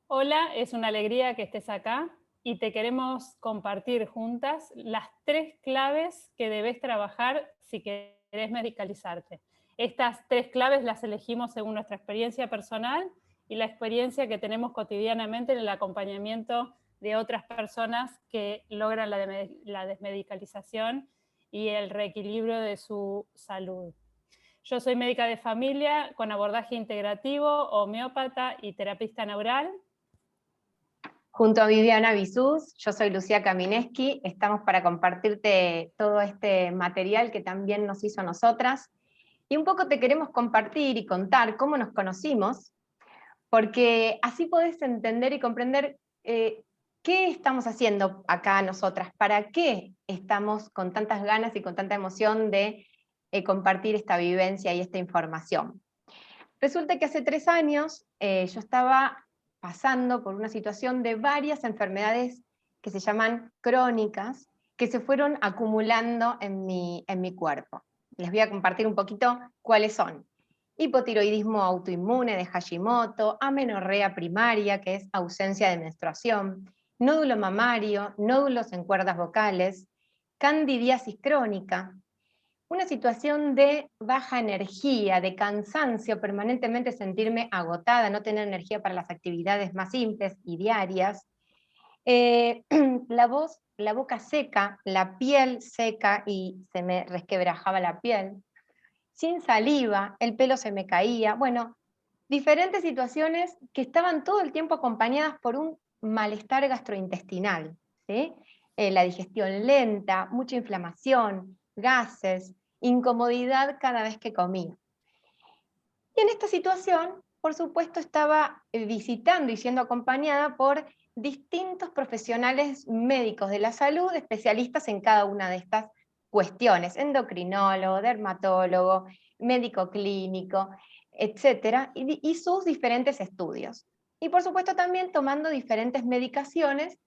Hola, es una alegría que estés acá y te queremos compartir juntas las 3 claves que debes trabajar si querés medicalizarte. Estas 3 claves las elegimos según nuestra experiencia personal y la experiencia que tenemos cotidianamente en el acompañamiento de otras personas que logran la desmedicalización y el reequilibrio de su salud. Yo soy médica de familia con abordaje integrativo, homeópata y terapista neural. Junto a Viviana Bisús, yo soy Lucía Kamineski, estamos para compartirte todo este material que también nos hizo a nosotras, y un poco te queremos compartir y contar cómo nos conocimos, porque así podés entender y comprender qué estamos haciendo acá nosotras, para qué estamos con tantas ganas y con tanta emoción de compartir esta vivencia y esta información. Resulta que hace 3 años yo estaba pasando por una situación de varias enfermedades que se llaman crónicas, que se fueron acumulando en mi cuerpo. Les voy a compartir un poquito cuáles son. Hipotiroidismo autoinmune de Hashimoto, amenorrea primaria, que es ausencia de menstruación, nódulo mamario, nódulos en cuerdas vocales, candidiasis crónica, una situación de baja energía, de cansancio, permanentemente sentirme agotada, no tener energía para las actividades más simples y diarias, la boca seca, la piel seca y se me resquebrajaba la piel, sin saliva, el pelo se me caía, bueno, diferentes situaciones que estaban todo el tiempo acompañadas por un malestar gastrointestinal, ¿sí? La digestión lenta, mucha inflamación, gases, incomodidad cada vez que comía. Y en esta situación, por supuesto, estaba visitando y siendo acompañada por distintos profesionales médicos de la salud, especialistas en cada una de estas cuestiones, endocrinólogo, dermatólogo, médico clínico, etcétera, y sus diferentes estudios. Y por supuesto también tomando diferentes medicaciones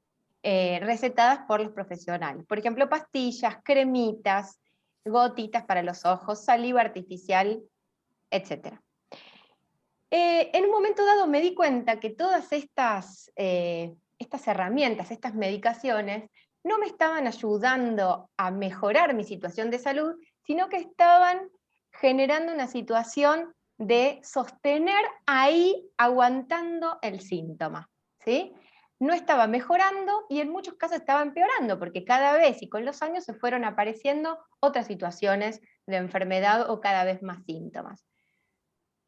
recetadas por los profesionales. Por ejemplo, pastillas, cremitas, gotitas para los ojos, saliva artificial, etcétera. En un momento dado me di cuenta que todas estas herramientas, estas medicaciones, no me estaban ayudando a mejorar mi situación de salud, sino que estaban generando una situación de sostener ahí aguantando el síntoma, ¿sí? No estaba mejorando y en muchos casos estaba empeorando, porque cada vez y con los años se fueron apareciendo otras situaciones de enfermedad o cada vez más síntomas.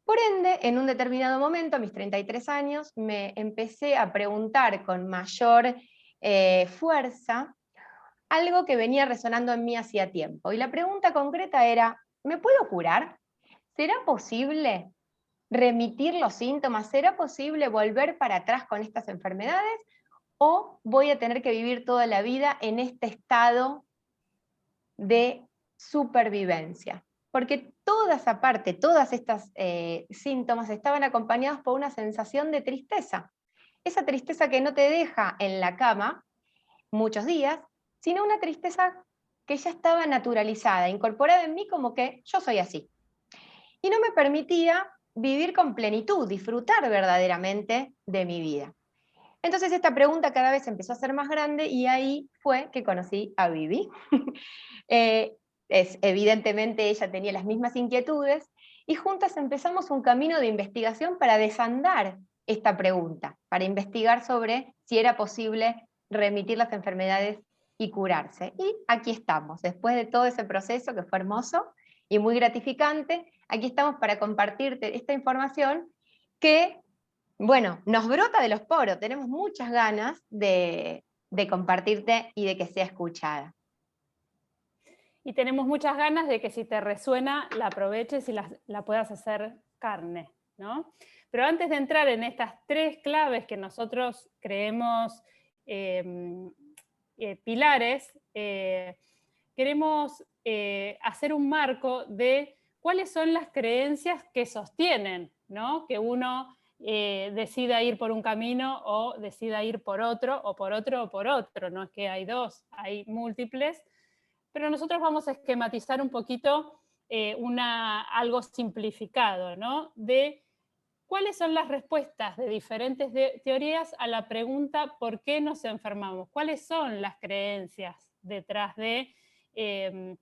Por ende, en un determinado momento, a mis 33 años, me empecé a preguntar con mayor fuerza algo que venía resonando en mí hacía tiempo. Y la pregunta concreta era, ¿me puedo curar? ¿Será posible remitir los síntomas? ¿Será posible volver para atrás con estas enfermedades? ¿O voy a tener que vivir toda la vida en este estado de supervivencia? Porque toda esa parte, todas estas síntomas estaban acompañados por una sensación de tristeza. Esa tristeza que no te deja en la cama muchos días, sino una tristeza que ya estaba naturalizada, incorporada en mí como que yo soy así. Y no me permitía vivir con plenitud, disfrutar verdaderamente de mi vida. Entonces esta pregunta cada vez empezó a ser más grande y ahí fue que conocí a Vivi. Eh, Evidentemente ella tenía las mismas inquietudes y juntas empezamos un camino de investigación para desandar esta pregunta, para investigar sobre si era posible remitir las enfermedades y curarse. Y aquí estamos, después de todo ese proceso que fue hermoso y muy gratificante, aquí estamos para compartirte esta información que, bueno, nos brota de los poros, tenemos muchas ganas de compartirte y de que sea escuchada. Y tenemos muchas ganas de que si te resuena, la aproveches y la puedas hacer carne, ¿no? Pero antes de entrar en estas 3 claves que nosotros creemos pilares, queremos hacer un marco de cuáles son las creencias que sostienen, ¿no? Que uno decida ir por un camino o decida ir por otro, o por otro, o por otro. No es que hay dos, hay múltiples, pero nosotros vamos a esquematizar un poquito algo simplificado, ¿no? De ¿cuáles son las respuestas de diferentes teorías a la pregunta ¿por qué nos enfermamos? ¿Cuáles son las creencias detrás em,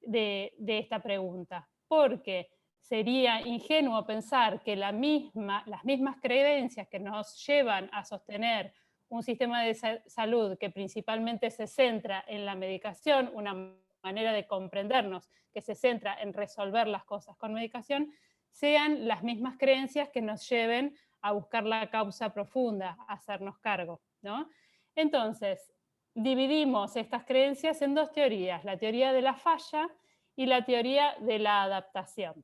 de esta pregunta? Porque sería ingenuo pensar que las mismas creencias que nos llevan a sostener un sistema de salud que principalmente se centra en la medicación, una manera de comprendernos que se centra en resolver las cosas con medicación, sean las mismas creencias que nos lleven a buscar la causa profunda, a hacernos cargo, ¿no? Entonces, dividimos estas creencias en dos teorías, la teoría de la falla y la teoría de la adaptación.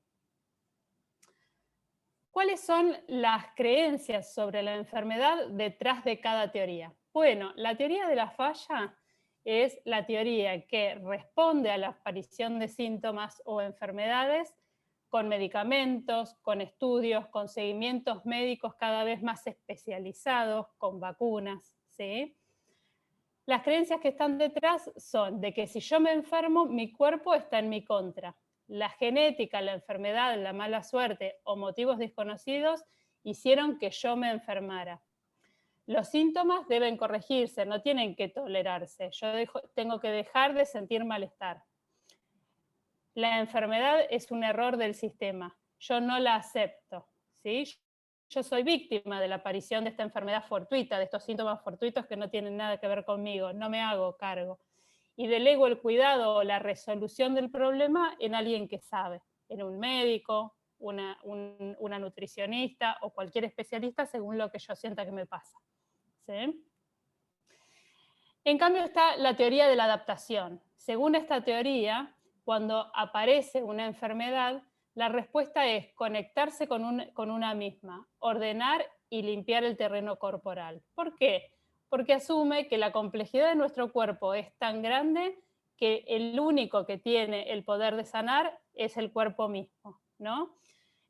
¿Cuáles son las creencias sobre la enfermedad detrás de cada teoría? Bueno, la teoría de la falla es la teoría que responde a la aparición de síntomas o enfermedades con medicamentos, con estudios, con seguimientos médicos cada vez más especializados, con vacunas, ¿sí? Las creencias que están detrás son de que si yo me enfermo, mi cuerpo está en mi contra. La genética, la enfermedad, la mala suerte o motivos desconocidos hicieron que yo me enfermara. Los síntomas deben corregirse, no tienen que tolerarse. Yo tengo que dejar de sentir malestar. La enfermedad es un error del sistema. Yo no la acepto, ¿sí? Yo soy víctima de la aparición de esta enfermedad fortuita, de estos síntomas fortuitos que no tienen nada que ver conmigo, no me hago cargo. Y delego el cuidado o la resolución del problema en alguien que sabe, en un médico, una nutricionista o cualquier especialista según lo que yo sienta que me pasa, ¿sí? En cambio está la teoría de la adaptación. Según esta teoría, cuando aparece una enfermedad, la respuesta es conectarse con una misma, ordenar y limpiar el terreno corporal. ¿Por qué? Porque asume que la complejidad de nuestro cuerpo es tan grande que el único que tiene el poder de sanar es el cuerpo mismo, ¿no?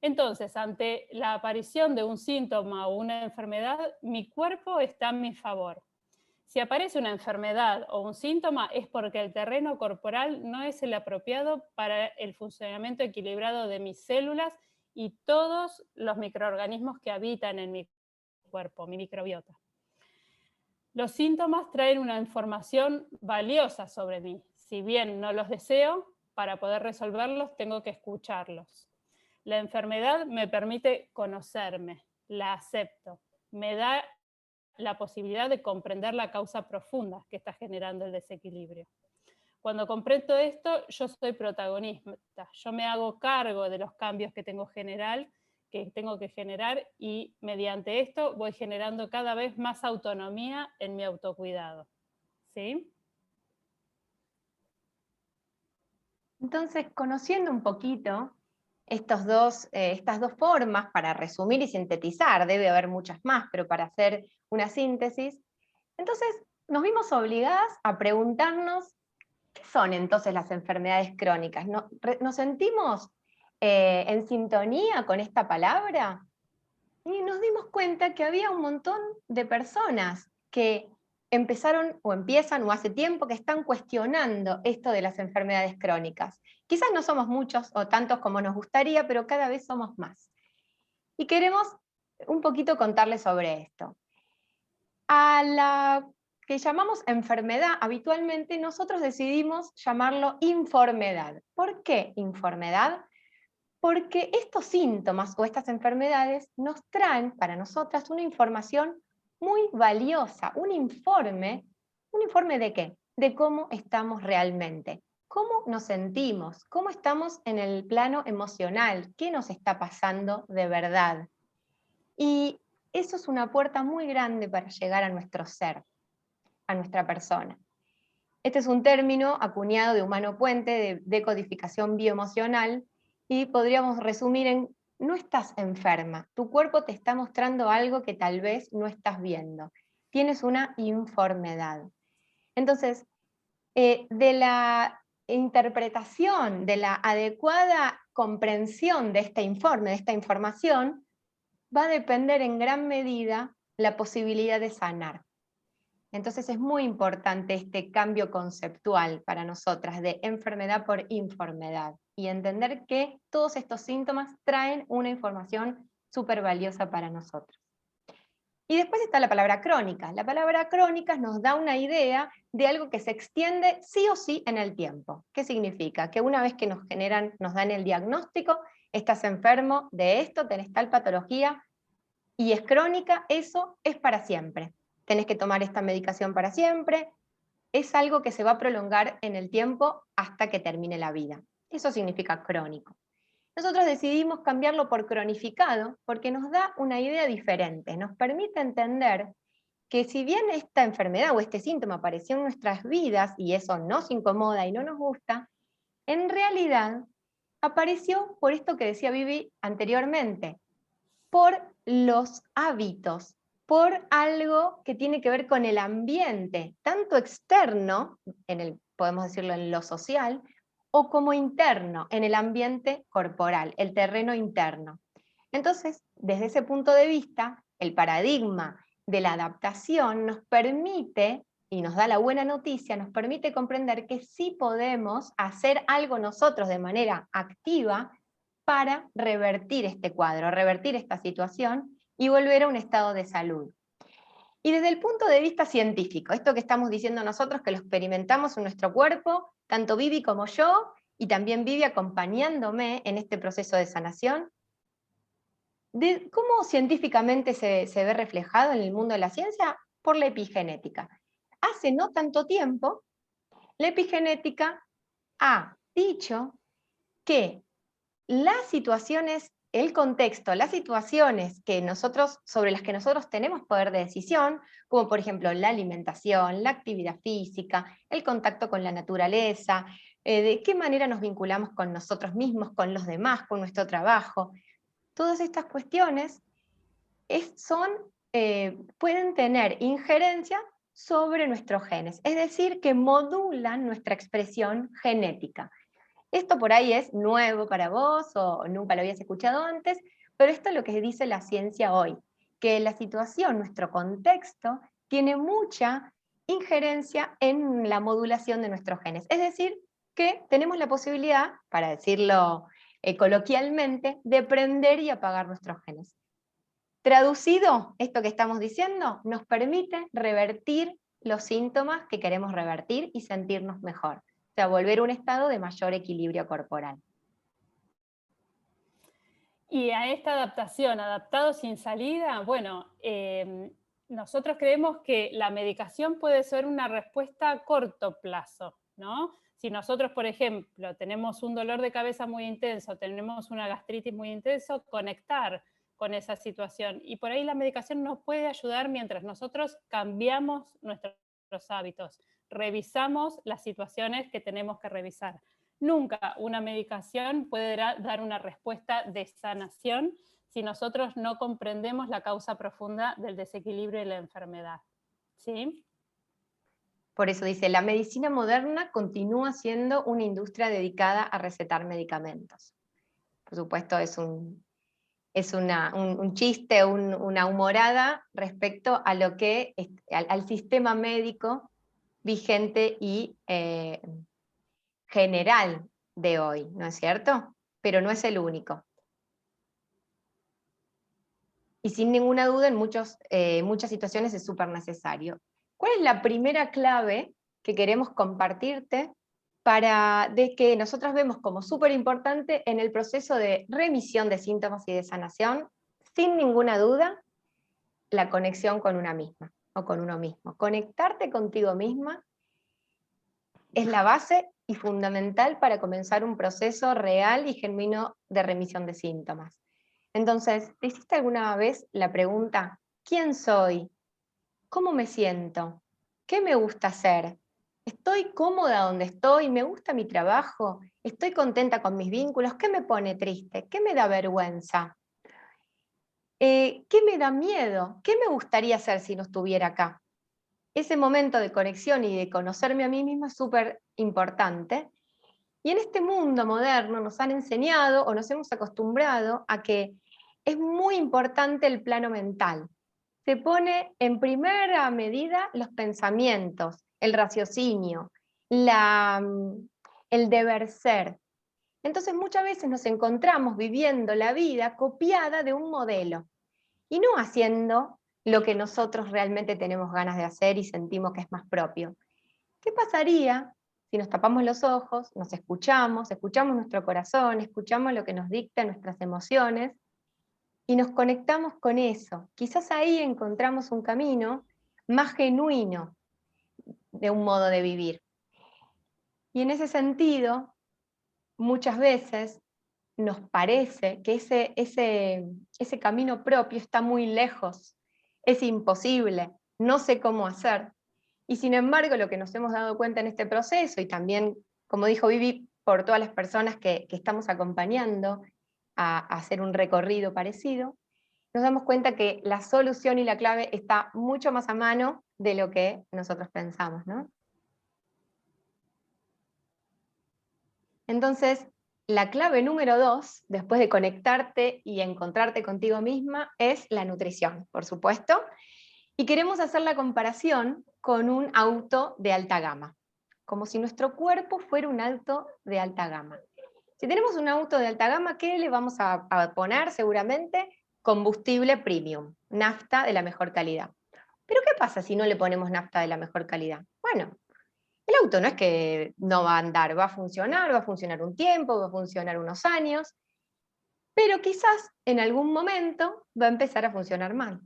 Entonces, ante la aparición de un síntoma o una enfermedad, mi cuerpo está a mi favor. Si aparece una enfermedad o un síntoma es porque el terreno corporal no es el apropiado para el funcionamiento equilibrado de mis células y todos los microorganismos que habitan en mi cuerpo, mi microbiota. Los síntomas traen una información valiosa sobre mí. Si bien no los deseo, para poder resolverlos tengo que escucharlos. La enfermedad me permite conocerme, la acepto, me da la posibilidad de comprender la causa profunda que está generando el desequilibrio. Cuando comprendo esto, yo soy protagonista, yo me hago cargo de los cambios que tengo que generar y mediante esto voy generando cada vez más autonomía en mi autocuidado. ¿Sí? Entonces, conociendo un poquito estas dos formas para resumir y sintetizar, debe haber muchas más, pero para hacer una síntesis, entonces nos vimos obligadas a preguntarnos ¿qué son entonces las enfermedades crónicas? ¿Nos sentimos en sintonía con esta palabra? Y nos dimos cuenta que había un montón de personas que empezaron o empiezan o hace tiempo que están cuestionando esto de las enfermedades crónicas. Quizás no somos muchos o tantos como nos gustaría, pero cada vez somos más. Y queremos un poquito contarles sobre esto. A la que llamamos enfermedad, habitualmente nosotros decidimos llamarlo informedad. ¿Por qué informedad? Porque estos síntomas o estas enfermedades nos traen para nosotras una información muy valiosa, un informe ¿de qué? De cómo estamos realmente, cómo nos sentimos, cómo estamos en el plano emocional, qué nos está pasando de verdad. Y eso es una puerta muy grande para llegar a nuestro ser, a nuestra persona. Este es un término acuñado de Humano Puente, de decodificación bioemocional, y podríamos resumir en, no estás enferma, tu cuerpo te está mostrando algo que tal vez no estás viendo. Tienes una informedad. Entonces, de la interpretación, de la adecuada comprensión de este informe, de esta información, va a depender en gran medida la posibilidad de sanar. Entonces es muy importante este cambio conceptual para nosotras de enfermedad por informedad y entender que todos estos síntomas traen una información súper valiosa para nosotros. Y después está la palabra crónica. La palabra crónica nos da una idea de algo que se extiende sí o sí en el tiempo. ¿Qué significa? Que una vez que nos dan el diagnóstico, estás enfermo de esto, tenés tal patología, y es crónica, eso es para siempre. Tenés que tomar esta medicación para siempre, es algo que se va a prolongar en el tiempo hasta que termine la vida. Eso significa crónico. Nosotros decidimos cambiarlo por cronificado porque nos da una idea diferente, nos permite entender que si bien esta enfermedad o este síntoma apareció en nuestras vidas y eso nos incomoda y no nos gusta, en realidad apareció por esto que decía Vivi anteriormente, por los hábitos, por algo que tiene que ver con el ambiente, tanto externo, podemos decirlo en lo social, o como interno, en el ambiente corporal, el terreno interno. Entonces, desde ese punto de vista, el paradigma de la adaptación nos permite, y nos da la buena noticia, nos permite comprender que sí podemos hacer algo nosotros de manera activa para revertir este cuadro, revertir esta situación y volver a un estado de salud. Y desde el punto de vista científico, esto que estamos diciendo nosotros, que lo experimentamos en nuestro cuerpo, tanto Vivi como yo, y también Vivi acompañándome en este proceso de sanación, ¿cómo científicamente se ve reflejado en el mundo de la ciencia? Por la epigenética. Hace no tanto tiempo, la epigenética ha dicho que las situaciones, el contexto, las situaciones sobre las que nosotros tenemos poder de decisión, como por ejemplo la alimentación, la actividad física, el contacto con la naturaleza, de qué manera nos vinculamos con nosotros mismos, con los demás, con nuestro trabajo, todas estas cuestiones pueden tener injerencia sobre nuestros genes, es decir, que modulan nuestra expresión genética. Esto por ahí es nuevo para vos o nunca lo habías escuchado antes, pero esto es lo que dice la ciencia hoy, que la situación, nuestro contexto, tiene mucha injerencia en la modulación de nuestros genes. Es decir, que tenemos la posibilidad, para decirlo coloquialmente, de prender y apagar nuestros genes. Traducido, esto que estamos diciendo nos permite revertir los síntomas que queremos revertir y sentirnos mejor. O sea, volver a un estado de mayor equilibrio corporal. Y a esta adaptación, adaptado sin salida, bueno, nosotros creemos que la medicación puede ser una respuesta a corto plazo, ¿no? Si nosotros, por ejemplo, tenemos un dolor de cabeza muy intenso, tenemos una gastritis muy intensa, conectar con esa situación. Y por ahí la medicación nos puede ayudar mientras nosotros cambiamos nuestros hábitos, revisamos las situaciones que tenemos que revisar. Nunca una medicación puede dar una respuesta de sanación si nosotros no comprendemos la causa profunda del desequilibrio y la enfermedad. ¿Sí? Por eso dice, la medicina moderna continúa siendo una industria dedicada a recetar medicamentos. Por supuesto, es un chiste, una humorada respecto a lo que al sistema médico vigente y general de hoy, ¿no es cierto? Pero no es el único. Y sin ninguna duda en muchas situaciones es súper necesario. ¿Cuál es la primera clave que queremos compartirte de que nosotros vemos como súper importante en el proceso de remisión de síntomas y de sanación? Sin ninguna duda, la conexión con una misma o con uno mismo. Conectarte contigo misma es la base y fundamental para comenzar un proceso real y genuino de remisión de síntomas. Entonces, ¿te hiciste alguna vez la pregunta, ¿quién soy? ¿Cómo me siento? ¿Qué me gusta hacer? ¿Estoy cómoda donde estoy? ¿Me gusta mi trabajo? ¿Estoy contenta con mis vínculos? ¿Qué me pone triste? ¿Qué me da vergüenza? ¿Qué me da miedo? ¿Qué me gustaría hacer si no estuviera acá? Ese momento de conexión y de conocerme a mí misma es súper importante. Y en este mundo moderno nos han enseñado o nos hemos acostumbrado a que es muy importante el plano mental. Se pone en primera medida los pensamientos, el raciocinio, el deber ser. Entonces muchas veces nos encontramos viviendo la vida copiada de un modelo y no haciendo lo que nosotros realmente tenemos ganas de hacer y sentimos que es más propio. ¿Qué pasaría si nos tapamos los ojos, nos escuchamos, escuchamos nuestro corazón, escuchamos lo que nos dictan nuestras emociones y nos conectamos con eso? Quizás ahí encontramos un camino más genuino de un modo de vivir. Y en ese sentido, muchas veces nos parece que ese camino propio está muy lejos, es imposible, no sé cómo hacer. Y sin embargo, lo que nos hemos dado cuenta en este proceso, y también, como dijo Vivi, por todas las personas que estamos acompañando a hacer un recorrido parecido, nos damos cuenta que la solución y la clave está mucho más a mano de lo que nosotros pensamos, ¿no? Entonces, la clave número 2, después de conectarte y encontrarte contigo misma, es la nutrición, por supuesto. Y queremos hacer la comparación con un auto de alta gama, como si nuestro cuerpo fuera un auto de alta gama. Si tenemos un auto de alta gama, ¿qué le vamos a poner? Seguramente combustible premium, nafta de la mejor calidad. Pero ¿qué pasa si no le ponemos nafta de la mejor calidad? Bueno, el auto no es que no va a andar, va a funcionar un tiempo, va a funcionar unos años, pero quizás en algún momento va a empezar a funcionar mal.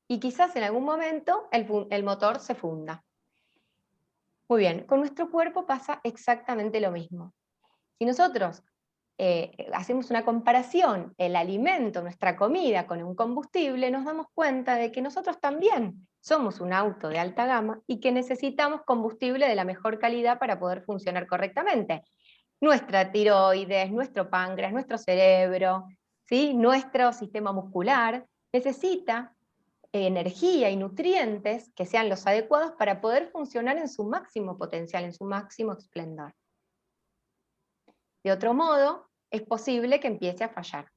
Y quizás en algún momento el motor se funda. Muy bien, con nuestro cuerpo pasa exactamente lo mismo. Si nosotros hacemos una comparación, el alimento, nuestra comida con un combustible, nos damos cuenta de que nosotros también somos un auto de alta gama y que necesitamos combustible de la mejor calidad para poder funcionar correctamente. Nuestra tiroides, nuestro páncreas, nuestro cerebro, ¿sí? Nuestro sistema muscular necesita energía y nutrientes que sean los adecuados para poder funcionar en su máximo potencial, en su máximo esplendor. De otro modo, es posible que empiece a fallar,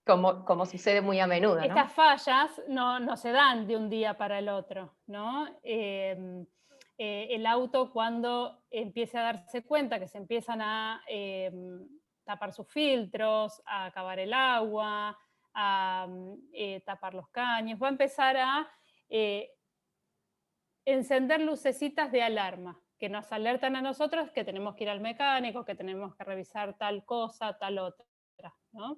como sucede muy a menudo, ¿no? Estas fallas no se dan de un día para el otro, ¿no? El auto, cuando empiece a darse cuenta que se empiezan a tapar sus filtros, a acabar el agua, a tapar los caños, va a empezar a eh, encender lucecitas de alarma que nos alertan a nosotros que tenemos que ir al mecánico, que tenemos que revisar tal cosa, tal otra, ¿no?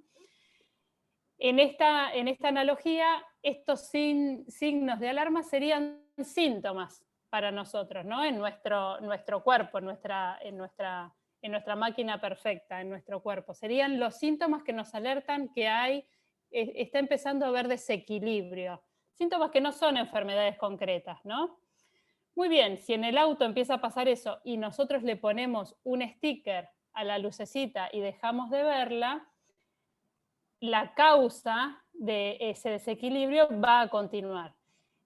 En esta analogía, estos signos de alarma serían síntomas para nosotros, ¿no? En nuestro cuerpo, en nuestra máquina perfecta, en nuestro cuerpo. Serían los síntomas que nos alertan que está empezando a haber desequilibrio. Síntomas que no son enfermedades concretas, ¿no? Muy bien, si en el auto empieza a pasar eso y nosotros le ponemos un sticker a la lucecita y dejamos de verla, la causa de ese desequilibrio va a continuar.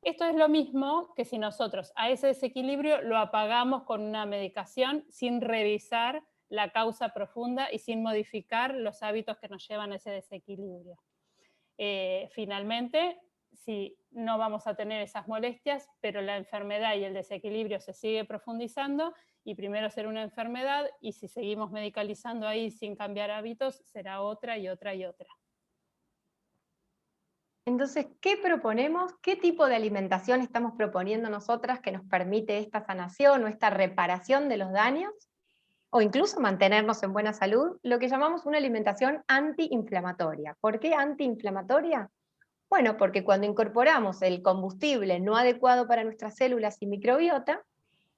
Esto es lo mismo que si nosotros a ese desequilibrio lo apagamos con una medicación sin revisar la causa profunda y sin modificar los hábitos que nos llevan a ese desequilibrio. Finalmente, si no vamos a tener esas molestias, pero la enfermedad y el desequilibrio se sigue profundizando y primero será una enfermedad y si seguimos medicalizando ahí sin cambiar hábitos, será otra y otra y otra. Entonces, ¿qué proponemos? ¿Qué tipo de alimentación estamos proponiendo nosotras que nos permite esta sanación o esta reparación de los daños? O incluso mantenernos en buena salud, lo que llamamos una alimentación antiinflamatoria. ¿Por qué antiinflamatoria? Bueno, porque cuando incorporamos el combustible no adecuado para nuestras células y microbiota,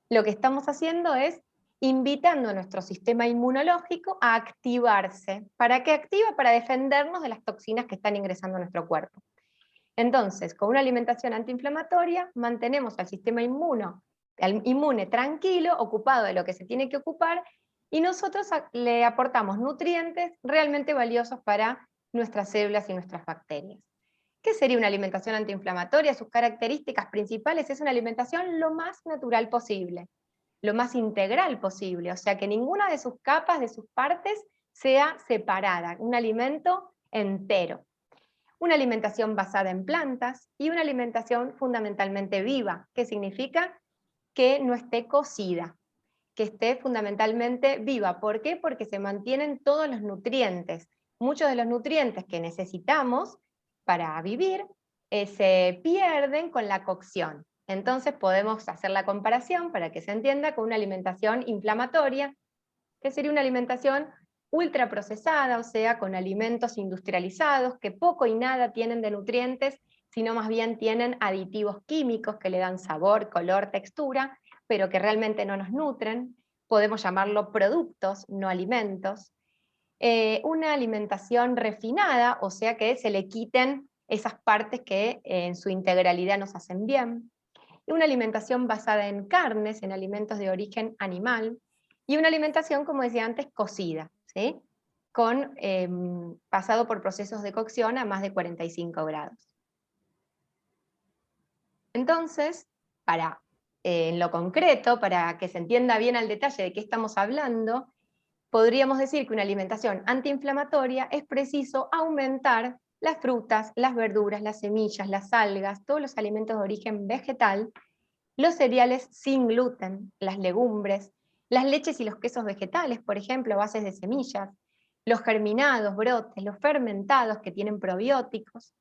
lo que estamos haciendo es invitando a nuestro sistema inmunológico a activarse. ¿Para qué activa? Para defendernos de las toxinas que están ingresando a nuestro cuerpo. Entonces, con una alimentación antiinflamatoria, mantenemos al sistema inmune tranquilo, ocupado de lo que se tiene que ocupar, y nosotros le aportamos nutrientes realmente valiosos para nuestras células y nuestras bacterias. ¿Qué sería una alimentación antiinflamatoria? Sus características principales es una alimentación lo más natural posible, lo más integral posible, o sea, que ninguna de sus capas, de sus partes, sea separada, un alimento entero. Una alimentación basada en plantas y una alimentación fundamentalmente viva, que significa que no esté cocida. que esté fundamentalmente viva. ¿Por qué? Porque se mantienen todos los nutrientes. Muchos de los nutrientes que necesitamos para vivir se pierden con la cocción. Entonces podemos hacer la comparación para que se entienda con una alimentación inflamatoria, que sería una alimentación ultraprocesada, o sea, con alimentos industrializados que poco y nada tienen de nutrientes, sino más bien tienen aditivos químicos que le dan sabor, color, textura, pero que realmente no nos nutren. Podemos llamarlo productos, no alimentos. Una alimentación refinada, o sea que se le quiten esas partes que en su integralidad nos hacen bien. Una alimentación basada en carnes, en alimentos de origen animal, y una alimentación, como decía antes, cocida, ¿sí? Pasado por procesos de cocción a más de 45 grados. Entonces, en lo concreto, para que se entienda bien al detalle de qué estamos hablando, podríamos decir que una alimentación antiinflamatoria es preciso aumentar las frutas, las verduras, las semillas, las algas, todos los alimentos de origen vegetal, los cereales sin gluten, las legumbres, las leches y los quesos vegetales, por ejemplo, a bases de semillas, los germinados, brotes, los fermentados que tienen probióticos,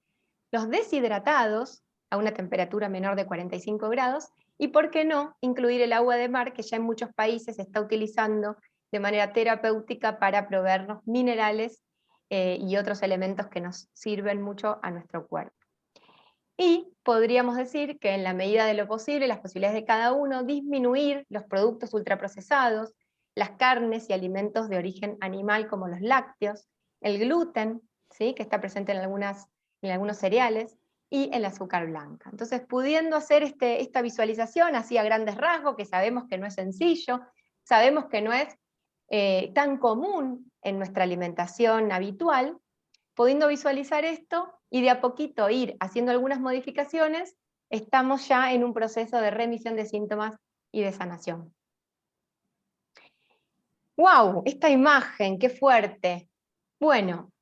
los deshidratados a una temperatura menor de 45 grados, y por qué no, incluir el agua de mar, que ya en muchos países se está utilizando de manera terapéutica para proveernos minerales y otros elementos que nos sirven mucho a nuestro cuerpo. Y podríamos decir que en la medida de lo posible, las posibilidades de cada uno, disminuir los productos ultraprocesados, las carnes y alimentos de origen animal como los lácteos, el gluten, ¿sí? Que está presente en algunos cereales, y el azúcar blanca. Entonces, pudiendo hacer esta visualización así a grandes rasgos, que sabemos que no es sencillo, sabemos que no es tan común en nuestra alimentación habitual, pudiendo visualizar esto y de a poquito ir haciendo algunas modificaciones, estamos ya en un proceso de remisión de síntomas y de sanación. ¡Wow! Esta imagen, qué fuerte. Bueno,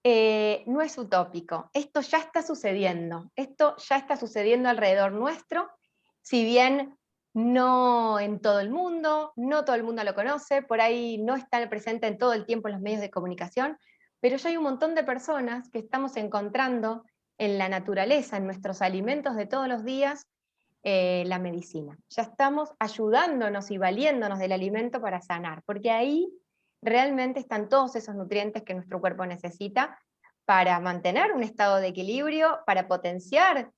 no es utópico, esto ya está sucediendo alrededor nuestro, si bien no en todo el mundo, no todo el mundo lo conoce, por ahí no está presente en todo el tiempo en los medios de comunicación, pero ya hay un montón de personas que estamos encontrando en la naturaleza, en nuestros alimentos de todos los días, la medicina. Ya estamos ayudándonos y valiéndonos del alimento para sanar, porque ahí realmente están todos esos nutrientes que nuestro cuerpo necesita para mantener un estado de equilibrio, para potenciar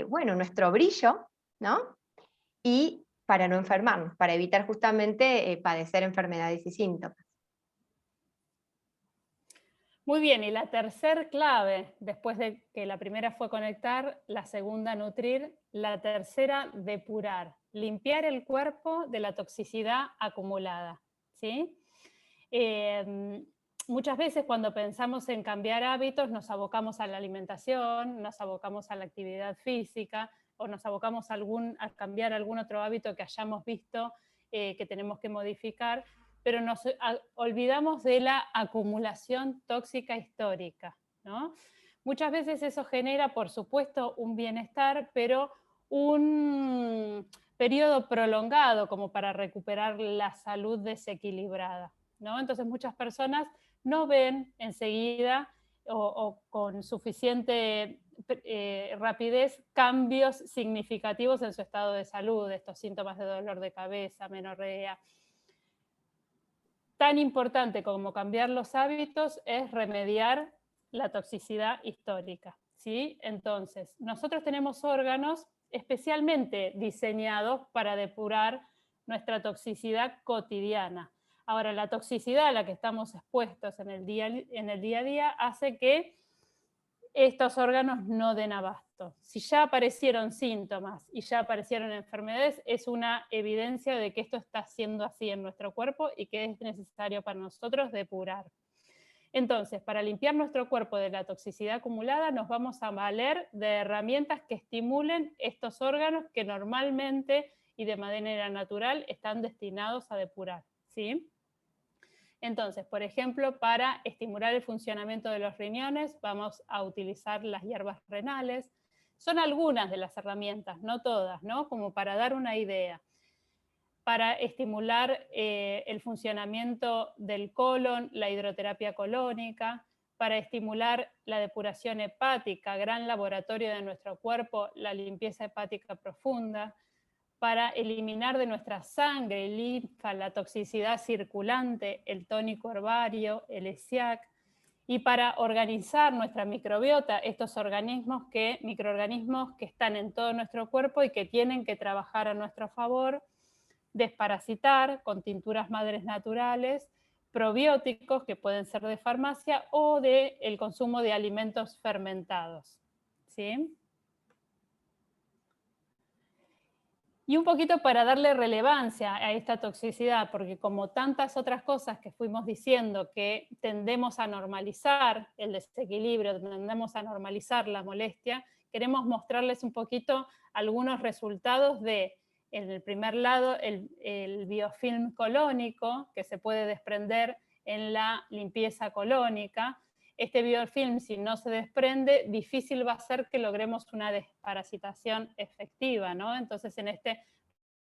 bueno, nuestro brillo, ¿no? Y para no enfermarnos, para evitar justamente padecer enfermedades y síntomas. Muy bien, y la tercer clave, después de que la primera fue conectar, la segunda nutrir, la tercera depurar, limpiar el cuerpo de la toxicidad acumulada, ¿sí? Muchas veces cuando pensamos en cambiar hábitos nos abocamos a la alimentación, nos abocamos a la actividad física o nos abocamos a cambiar algún otro hábito que hayamos visto que tenemos que modificar, pero nos olvidamos de la acumulación tóxica histórica, ¿no? Muchas veces eso genera, por supuesto, un bienestar, pero un periodo prolongado como para recuperar la salud desequilibrada, ¿no? Entonces muchas personas no ven enseguida o con suficiente rapidez cambios significativos en su estado de salud, estos síntomas de dolor de cabeza, menorrea. Tan importante como cambiar los hábitos es remediar la toxicidad histórica, ¿sí? Entonces, nosotros tenemos órganos especialmente diseñados para depurar nuestra toxicidad cotidiana. Ahora, la toxicidad a la que estamos expuestos en el día a día hace que estos órganos no den abasto. Si ya aparecieron síntomas y ya aparecieron enfermedades, es una evidencia de que esto está siendo así en nuestro cuerpo y que es necesario para nosotros depurar. Entonces, para limpiar nuestro cuerpo de la toxicidad acumulada, nos vamos a valer de herramientas que estimulen estos órganos que normalmente y de manera natural están destinados a depurar, ¿sí? Entonces, por ejemplo, para estimular el funcionamiento de los riñones, vamos a utilizar las hierbas renales. Son algunas de las herramientas, no todas, ¿no? Como para dar una idea. para estimular el funcionamiento del colon, la hidroterapia colónica, para estimular la depuración hepática, gran laboratorio de nuestro cuerpo, la limpieza hepática profunda, para eliminar de nuestra sangre y linfa la toxicidad circulante, el tónico herbario, el ESIAC, y para organizar nuestra microbiota, estos microorganismos que están en todo nuestro cuerpo y que tienen que trabajar a nuestro favor, desparasitar con tinturas madres naturales, probióticos que pueden ser de farmacia o del consumo de alimentos fermentados. ¿Sí? Y un poquito para darle relevancia a esta toxicidad, porque como tantas otras cosas que fuimos diciendo que tendemos a normalizar el desequilibrio, tendemos a normalizar la molestia, queremos mostrarles un poquito algunos resultados de, en el primer lado, el biofilm colónico, que se puede desprender en la limpieza colónica. Este biofilm, si no se desprende, difícil va a ser que logremos una desparasitación efectiva, ¿no? Entonces, en este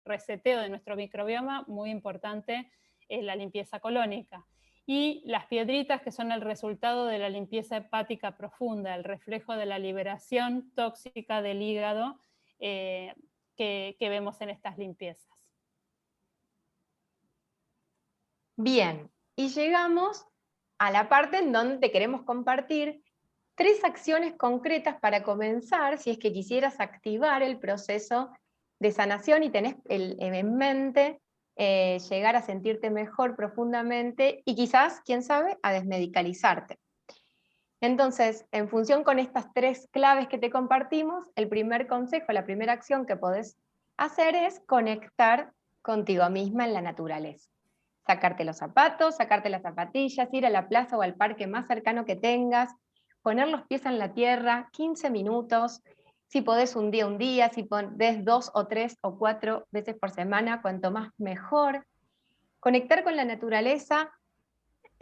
reseteo de nuestro microbioma, muy importante la limpieza colónica. Y las piedritas, que son el resultado de la limpieza hepática profunda, el reflejo de la liberación tóxica del hígado que vemos en estas limpiezas. Bien, y llegamos a la parte en donde te queremos compartir 3 acciones concretas para comenzar, si es que quisieras activar el proceso de sanación y tenés en mente llegar a sentirte mejor profundamente y quizás, quién sabe, a desmedicalizarte. Entonces, en función con estas 3 claves que te compartimos, el primer consejo, la primera acción que podés hacer es conectar contigo misma en la naturaleza. Sacarte los zapatos, sacarte las zapatillas, ir a la plaza o al parque más cercano que tengas, poner los pies en la tierra, 15 minutos, si podés un día, si podés 2 o 3 o 4 veces por semana, cuanto más mejor. Conectar con la naturaleza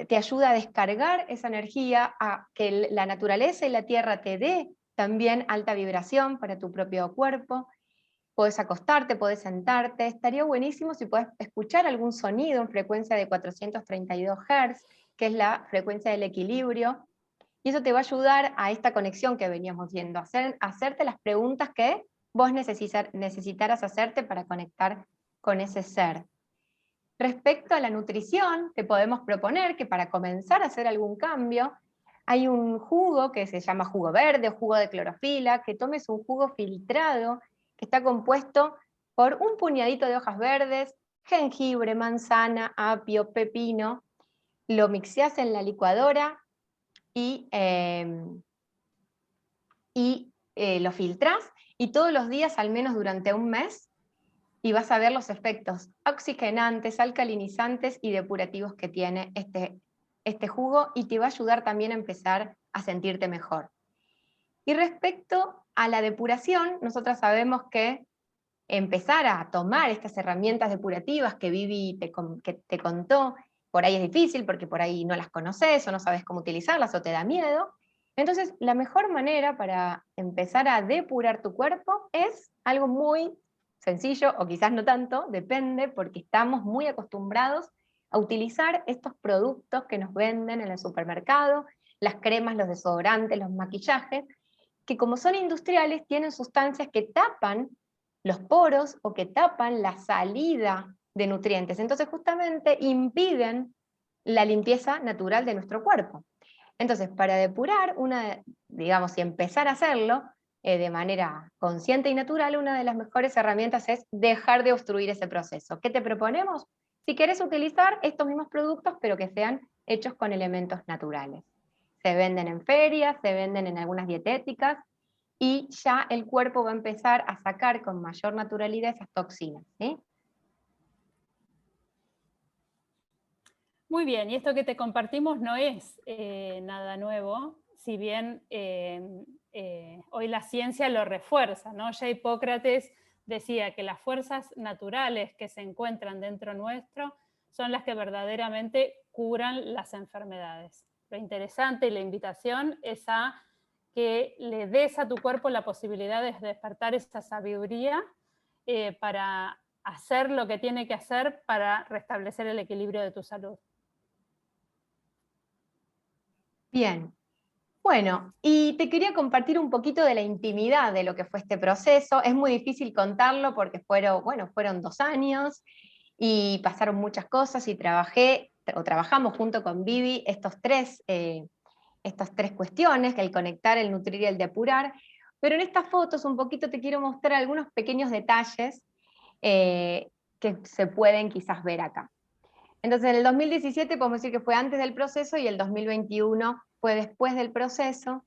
te ayuda a descargar esa energía, a que la naturaleza y la tierra te dé también alta vibración para tu propio cuerpo. Podés acostarte, podés sentarte. Estaría buenísimo si podés escuchar algún sonido en frecuencia de 432 Hz, que es la frecuencia del equilibrio. Y eso te va a ayudar a esta conexión que veníamos viendo, hacerte las preguntas que vos necesitaras hacerte para conectar con ese ser. Respecto a la nutrición, te podemos proponer que para comenzar a hacer algún cambio, hay un jugo que se llama jugo verde o jugo de clorofila, que tomes un jugo filtrado que está compuesto por un puñadito de hojas verdes, jengibre, manzana, apio, pepino, lo mixeás en la licuadora y lo filtrás, y todos los días, al menos durante un mes, y vas a ver los efectos oxigenantes, alcalinizantes y depurativos que tiene este jugo, y te va a ayudar también a empezar a sentirte mejor. Y respecto a la depuración, nosotras sabemos que empezar a tomar estas herramientas depurativas que Vivi te contó, por ahí es difícil porque por ahí no las conoces o no sabes cómo utilizarlas o te da miedo. Entonces, la mejor manera para empezar a depurar tu cuerpo es algo muy sencillo, o quizás no tanto, depende, porque estamos muy acostumbrados a utilizar estos productos que nos venden en el supermercado, las cremas, los desodorantes, los maquillajes, que como son industriales tienen sustancias que tapan los poros o que tapan la salida de nutrientes. Entonces justamente impiden la limpieza natural de nuestro cuerpo. Entonces, para depurar, digamos, y empezar a hacerlo de manera consciente y natural, una de las mejores herramientas es dejar de obstruir ese proceso. ¿Qué te proponemos? Si querés utilizar estos mismos productos, pero que sean hechos con elementos naturales. Se venden en ferias, se venden en algunas dietéticas, y ya el cuerpo va a empezar a sacar con mayor naturalidad esas toxinas, ¿sí? Muy bien, y esto que te compartimos no es nada nuevo, si bien hoy la ciencia lo refuerza, ¿no? Ya Hipócrates decía que las fuerzas naturales que se encuentran dentro nuestro son las que verdaderamente curan las enfermedades. Lo interesante y la invitación es a que le des a tu cuerpo la posibilidad de despertar esa sabiduría para hacer lo que tiene que hacer para restablecer el equilibrio de tu salud. Bien. Bueno, y te quería compartir un poquito de la intimidad de lo que fue este proceso. Es muy difícil contarlo porque fueron 2 años y pasaron muchas cosas y trabajamos junto con Vivi estas tres cuestiones, el conectar, el nutrir y el depurar. Pero en estas fotos un poquito te quiero mostrar algunos pequeños detalles que se pueden quizás ver acá. Entonces, en el 2017 podemos decir que fue antes del proceso y el 2021 fue después del proceso.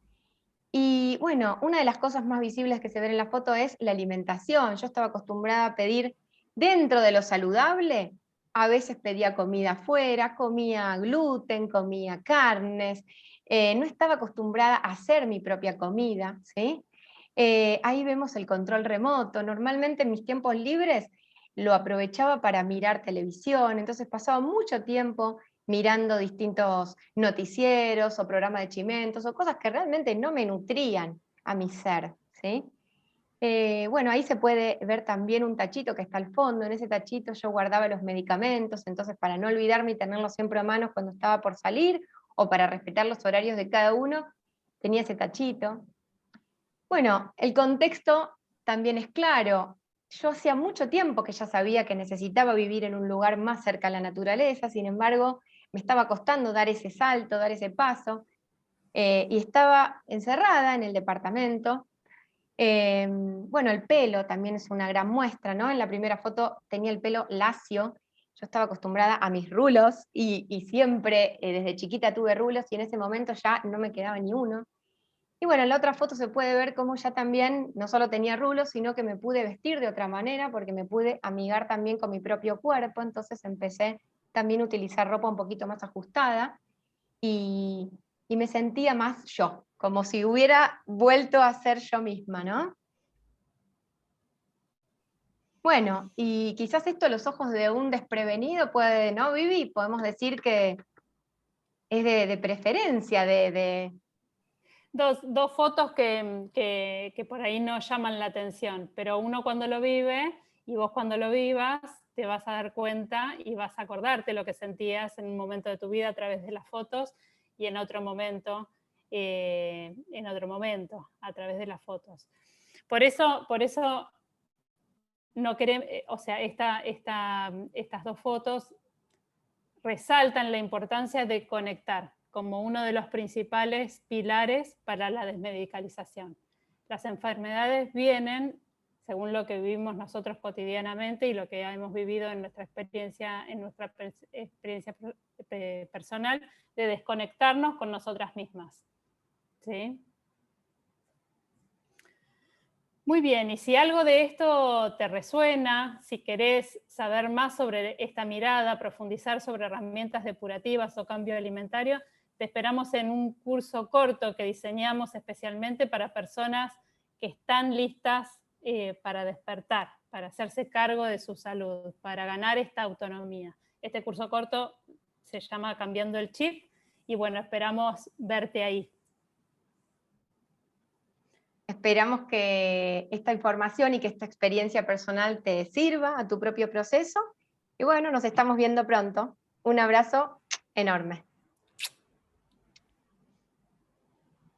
Y bueno, una de las cosas más visibles que se ven en la foto es la alimentación. Yo estaba acostumbrada a pedir dentro de lo saludable, a veces pedía comida afuera, comía gluten, comía carnes, no estaba acostumbrada a hacer mi propia comida, ¿sí? Ahí vemos el control remoto. Normalmente en mis tiempos libres lo aprovechaba para mirar televisión, entonces pasaba mucho tiempo mirando distintos noticieros o programas de chimentos o cosas que realmente no me nutrían a mi ser, ¿sí? Bueno, ahí se puede ver también un tachito que está al fondo. En ese tachito yo guardaba los medicamentos, entonces para no olvidarme y tenerlos siempre a mano cuando estaba por salir, o para respetar los horarios de cada uno, tenía ese tachito. Bueno, el contexto también es claro. Yo hacía mucho tiempo que ya sabía que necesitaba vivir en un lugar más cerca a la naturaleza, sin embargo, me estaba costando dar ese salto, dar ese paso, y estaba encerrada en el departamento. Bueno, el pelo también es una gran muestra, ¿no? En la primera foto tenía el pelo lacio, yo estaba acostumbrada a mis rulos, y siempre desde chiquita tuve rulos, y en ese momento ya no me quedaba ni uno. Y bueno, en la otra foto se puede ver cómo ya también no solo tenía rulos, sino que me pude vestir de otra manera, porque me pude amigar también con mi propio cuerpo, entonces empecé también a utilizar ropa un poquito más ajustada, y, y me sentía más yo, como si hubiera vuelto a ser yo misma, ¿no? Bueno, y quizás esto a los ojos de un desprevenido puede, ¿no, Vivi? Podemos decir que es de preferencia, Dos fotos que por ahí no llaman la atención, pero uno cuando lo vive y vos cuando lo vivas te vas a dar cuenta y vas a acordarte lo que sentías en un momento de tu vida a través de las fotos y en otro momento a través de las fotos. Por eso no queremos, o sea, estas dos fotos resaltan la importancia de conectar como uno de los principales pilares para la desmedicalización. Las enfermedades vienen según lo que vivimos nosotros cotidianamente y lo que hemos vivido en nuestra experiencia personal, de desconectarnos con nosotras mismas. ¿Sí? Muy bien, y si algo de esto te resuena, si querés saber más sobre esta mirada, profundizar sobre herramientas depurativas o cambio alimentario, te esperamos en un curso corto que diseñamos especialmente para personas que están listas para despertar, para hacerse cargo de su salud, para ganar esta autonomía. Este curso corto se llama Cambiando el Chip y bueno, esperamos verte ahí. Esperamos que esta información y que esta experiencia personal te sirva a tu propio proceso. Y bueno, nos estamos viendo pronto. Un abrazo enorme.